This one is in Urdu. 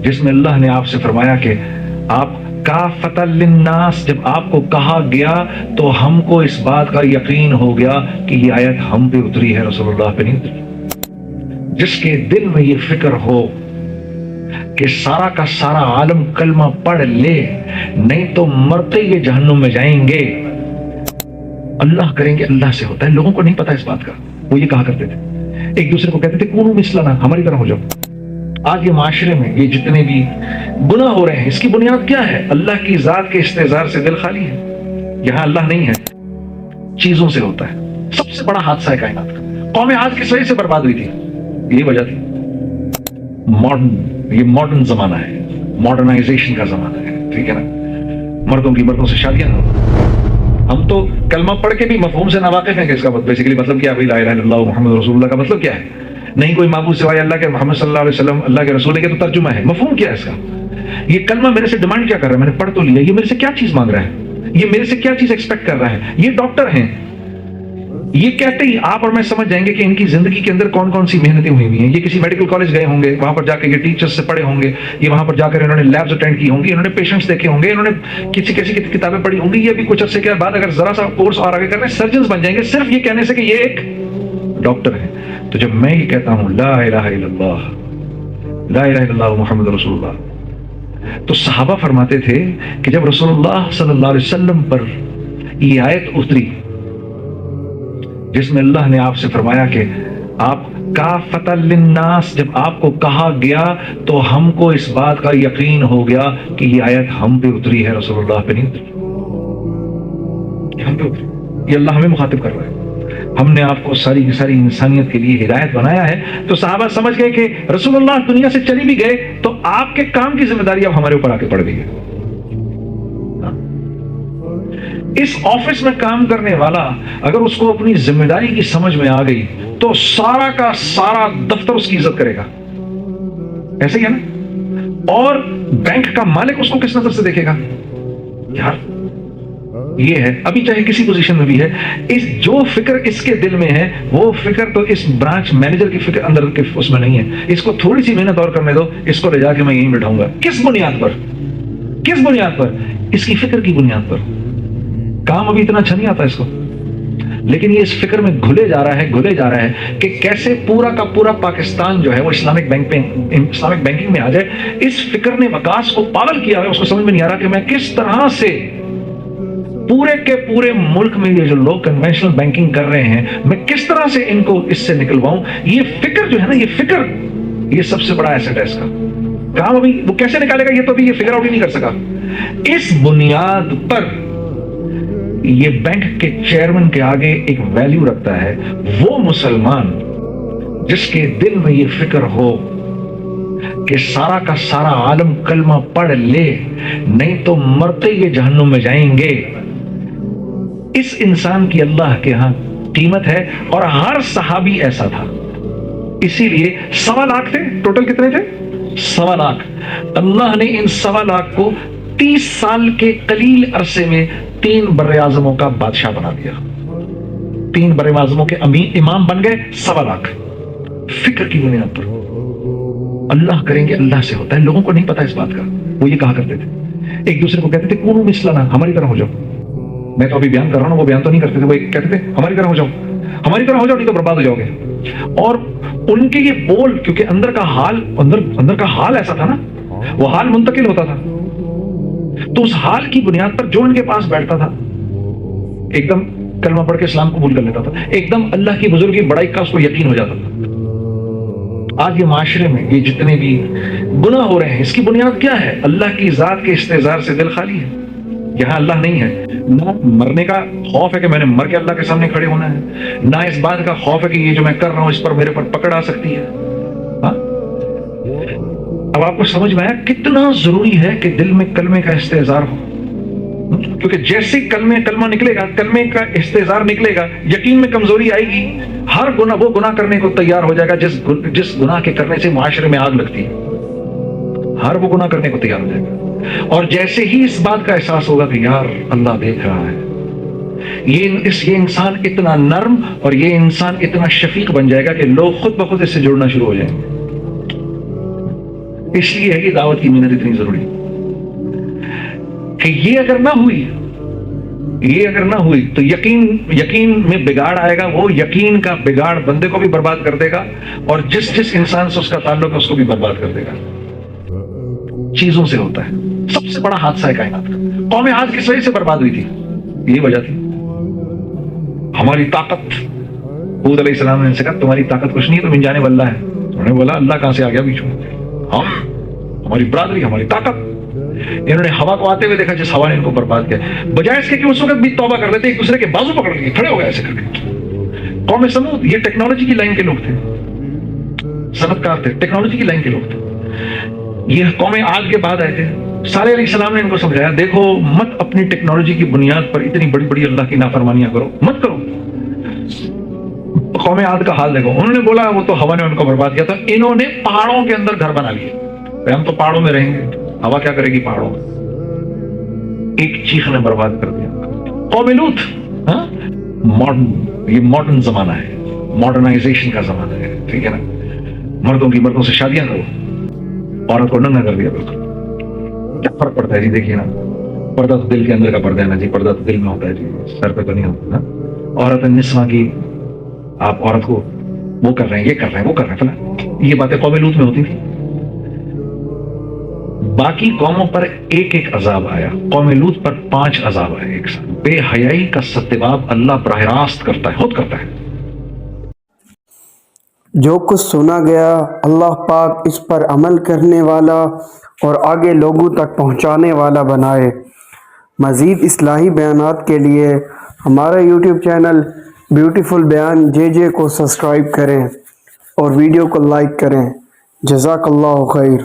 جس میں اللہ نے آپ سے فرمایا کہ آپ کافۃ للناس، جب آپ کو کہا گیا تو ہم کو اس بات کا یقین ہو گیا کہ یہ آیت ہم پہ اتری ہے، رسول اللہ پہ نہیں اتری۔ جس کے دل میں یہ فکر ہو کہ سارا کا سارا عالم کلمہ پڑھ لے نہیں تو مرتے یہ جہنم میں جائیں گے، اللہ کریں گے اللہ سے ہوتا ہے۔ لوگوں کو نہیں پتا اس بات کا، وہ یہ کہا کرتے تھے، ایک دوسرے کو کہتے تھے کونوا مثلنا، ہماری طرح ہو جاؤ۔ آج یہ معاشرے میں یہ جتنے بھی گناہ ہو رہے ہیں، اس کی بنیاد کیا ہے؟ اللہ کی ذات کے استحضار سے دل خالی ہے، یہاں اللہ نہیں ہے، چیزوں سے ہوتا ہے۔ سب سے بڑا حادثہ ہے کائنات کا، قوم عاد کس وجہ سے برباد ہوئی تھی؟ یہی وجہ تھی۔ یہ ماڈرن زمانہ ہے، ماڈرنائزیشن کا زمانہ ہے، ٹھیک ہے نا؟ مردوں کی مردوں سے شادیاں نہ ہو۔ ہم تو کلمہ پڑھ کے بھی مفہوم سے ناواقف ہیں کہ اس کا بیسیکلی مطلب کیا ہے؟ لا الہ الا اللہ محمد رسول اللہ کا مطلب کیا ہے؟ نہیں کوئی معبود سوائے اللہ کے، محمد صلی اللہ علیہ وسلم اللہ کے رسول ہے، کہ تو ترجمہ ہے، مفہوم کیا ہے اس کا؟ یہ کلمہ میرے سے ڈیمانڈ کیا کر رہا ہے؟ میں نے پڑھ تو لیا، یہ میرے سے کیا چیز مانگ رہا ہے؟ یہ میرے سے کیا چیز ایکسپیکٹ کر رہا ہے؟ یہ ڈاکٹر ہیں، یہ کہتے ہی آپ اور میں سمجھ جائیں گے کہ ان کی زندگی کے اندر کون کون سی محنتیں ہوئی ہوئی ہیں۔ یہ کسی میڈیکل کالج گئے ہوں گے، وہاں پر جا کے یہ ٹیچرز سے پڑھے ہوں گے، یہ وہاں پر جا کر انہوں نے لیبز اٹینڈ کی ہوں گی، انہوں نے پیشنٹس دیکھے ہوں گے، انہوں نے کسی کتابیں پڑھی ہوں گی۔ یہ بھی کچھ عرصے کے بعد اگر ذرا سا کورس اور آگے کرنا ہے، سرجنز بن جائیں گے صرف یہ کہنے سے کہ یہ ایک ڈاکٹر ہے۔ تو جب میں یہ کہتا ہوں لا الہ الا اللہ، لا الہ الا اللہ محمد رسول اللہ، تو صحابہ فرماتے تھے کہ جب رسول اللہ صلی اللہ علیہ وسلم پر یہ آیت اتری جس میں اللہ نے آپ سے فرمایا کہ آپ کافۃ للناس، جب آپ کو کہا گیا تو ہم کو اس بات کا یقین ہو گیا کہ یہ آیت ہم پہ اتری ہے، رسول اللہ پہ نہیں اتری، یہ ہم پہ اتری۔ یہ اللہ ہمیں مخاطب کر رہا ہے، ہم نے آپ کو ساری کی ساری انسانیت کے لیے ہدایت بنایا ہے۔ تو صحابہ سمجھ گئے کہ رسول اللہ دنیا سے چلی بھی گئے تو آپ کے کام کی ذمہ داری اب ہمارے اوپر آ کے پڑ گئی ہے۔ اس آفس میں کام کرنے والا اگر اس کو اپنی ذمہ داری کی سمجھ میں آ گئی تو سارا کا سارا دفتر اس کی عزت کرے گا، ایسے ہی ہے نا؟ اور بینک کا مالک اس کو کس نظر سے دیکھے گا؟ یار یہ ہے، ابھی چاہے کسی پوزیشن میں بھی ہے، اس جو فکر اس کے دل میں ہے وہ فکر تو اس برانچ مینیجر کی فکر اندر کے اس میں نہیں ہے۔ اس کو تھوڑی سی محنت اور کرنے دو، اس کو لے جا کے میں یہیں بٹھاؤں گا۔ کس بنیاد پر؟ کس بنیاد پر؟ اس کی فکر کی بنیاد پر۔ کام ابھی اتنا اچھا نہیں آتا اس کو، لیکن یہ اس فکر میں گھلے جا رہا ہے کہ کیسے پورا کا پورا پاکستان جو ہے وہ اسلامک بینکنگ میں آ جائے۔ اس فکر نے وکاس کو پاگل کیا ہے، اس کو سمجھ میں نہیں آ رہا کہ میں کس طرح سے پورے کے پورے ملک میں یہ جو لوگ کنونشنل بینکنگ کر رہے ہیں میں کس طرح سے ان کو اس سے نکلواؤں۔ یہ فکر جو ہے نا، یہ فکر یہ سب سے بڑا ایسٹ ہے اس کا۔ کام ابھی وہ کیسے نکالے گا یہ تو ابھی یہ فگر آؤٹ ہی نہیں کر سکا۔ اس بنیاد پر یہ بینک کے چیئرمین کے آگے ایک ویلیو رکھتا ہے وہ مسلمان جس کے دل میں یہ فکر ہو کہ سارا کا سارا عالم کلمہ پڑھ لے نہیں تو مرتے یہ جہنم میں جائیں گے۔ اس انسان کی اللہ کے ہاں قیمت ہے، اور ہر صحابی ایسا تھا۔ اسی لیے 1.25 لاکھ تھے، ٹوٹل کتنے تھے؟ 1.25 لاکھ۔ اللہ نے ان 1.25 لاکھ کو 30 سال کے قلیل عرصے میں 3 براعظموں کا بادشاہ بنا دیا۔ 3 براعظموں کے امام بن گئے 1.25 لاکھ، فکر کی بنیاد پر۔ اللہ کریں گے اللہ سے ہوتا ہے، لوگوں کو نہیں پتا اس بات کا، وہ یہ کہا کرتے تھے، ایک دوسرے کو کہتے تھے کونوا مثلنا، ہماری طرح ہو جاؤ۔ میں تو ابھی بیان کر رہا ہوں، وہ بیان تو نہیں کرتے تھے، وہ کہتے تھے ہماری طرح ہو جاؤ، ہماری طرح ہو جاؤ نہیں تو برباد ہو جاؤ گے۔ اور ان کے یہ بول، کیونکہ اندر کا حال ایسا تھا نا، وہ حال منتقل ہوتا تھا، تو اس حال کی بنیاد پر جو ان کے پاس بیٹھتا تھا ایک دم کلمہ پڑھ کے اسلام قبول کر لیتا تھا، ایک دم اللہ کی بزرگی بڑائی کا اس کو یقین ہو جاتا تھا۔ آج یہ معاشرے میں یہ جتنے بھی گناہ ہو رہے ہیں، اس کی بنیاد کیا ہے؟ اللہ کی ذات کے استحضار سے دل خالی ہے، یہاں اللہ نہیں ہے۔ نہ مرنے کا خوف ہے کہ میں نے مر کے اللہ کے سامنے کھڑے ہونا ہے، نہ اس بات کا خوف ہے کہ یہ جو میں کر رہا ہوں اس پر میرے پر پکڑ آ سکتی ہے۔ ہاں؟ اب آپ کو سمجھ میں آیا کتنا ضروری ہے کہ دل میں کلمے کا استحضار ہو، کیونکہ جیسے کلمہ نکلے گا، کلمے کا استحضار نکلے گا، یقین میں کمزوری آئے گی، ہر گناہ وہ گناہ کرنے کو تیار ہو جائے گا جس گناہ کے کرنے سے معاشرے میں آگ لگتی ہے، ہر وہ گناہ کرنے کو تیار ہو جائے گا۔ اور جیسے ہی اس بات کا احساس ہوگا کہ یار اللہ دیکھ رہا ہے، یہ انسان اتنا نرم اور یہ انسان اتنا شفیق بن جائے گا کہ لوگ خود بخود اس سے جڑنا شروع ہو جائیں گے۔ اس لیے ہے کہ دعوت کی محنت اتنی ضروری کہ یہ اگر نہ ہوئی تو یقین میں بگاڑ آئے گا. وہ یقین کا بگاڑ بندے کو بھی برباد کر دے گا اور جس انسان سے اس کا تعلق ہے اس کو بھی برباد کر دے گا. چیزوں سے ہوتا ہے. سب سے بڑا حادثہ ہے کائنات کا. قوم عاد کس وجہ سے برباد ہوئی تھی؟ یہی وجہ تھی ہماری طاقت. حود علیہ السلام نے ان سے کہا تمہاری طاقت کچھ نہیں ہے، تم انجانے واللہ ہے. انہوں نے بولا اللہ کہاں سے آ گیا بیچ میں؟ ہماری برادری، ہماری طاقت. انہوں نے ہوا کو آتے ہوئے دیکھا جس ہوا نے ان کو برباد کیا. بجائے اس کے کہ اس وقت بھی توبہ کر لیتے، ایک دوسرے کے بازو پکڑ کے کھڑے ہو گئے ایسے کر کے. قوم سمود یہ ٹیکنالوجی کی لائن کے لوگ تھے، صنعت کار تھے، ٹیکنالوجی کی لائن کے لوگ تھے. یہ قوم عاد کے بعد آئے تھے. صالح علیہ السلام نے ان کو سمجھایا دیکھو مت اپنی ٹیکنالوجی کی بنیاد پر اتنی بڑی بڑی اللہ کی نافرمانیاں کرو، مت کرو. قوم عاد کا حال دیکھو. انہوں نے بولا وہ تو ہوا نے ان کو برباد کیا تھا. انہوں نے پہاڑوں کے اندر گھر بنا لیے. ہم تو پہاڑوں میں رہیں گے، ہوا کیا کرے گی پہاڑوں میں. ایک چیخ نے برباد کر دیا. قوم لوط، یہ ماڈرن زمانہ ہے، ماڈرنائزیشن کا زمانہ ہے، ٹھیک ہے نا. مردوں سے شادیاں کرو، عورت کو ننگا کر دیا. بالکل کیا فرق پڑتا ہے جی؟ دیکھیے نا، پردہ تو دل کے اندر کا پردہ ہے نا جی. پردہ تو دل میں ہوتا ہے جی، سر پہ تو نہیں ہوتا نا. عورت نسواں کی آپ عورت کو وہ کر رہے ہیں، یہ کر رہے ہیں، وہ کر رہے ہیں فلاں. یہ باتیں قوم لوط میں ہوتی تھی. باقی قوموں پر ایک عذاب آیا، قوم لوط پر 5 عذاب آئے ایک ساتھ. بے حیائی کا ستباب اللہ براہ راست کرتا ہے، خود کرتا ہے. جو کچھ سنا گیا اللہ پاک اس پر عمل کرنے والا اور آگے لوگوں تک پہنچانے والا بنائے. مزید اصلاحی بیانات کے لیے ہمارا یوٹیوب چینل بیوٹیفل بیان JJ کو سبسکرائب کریں اور ویڈیو کو لائک کریں. جزاک اللہ خیر.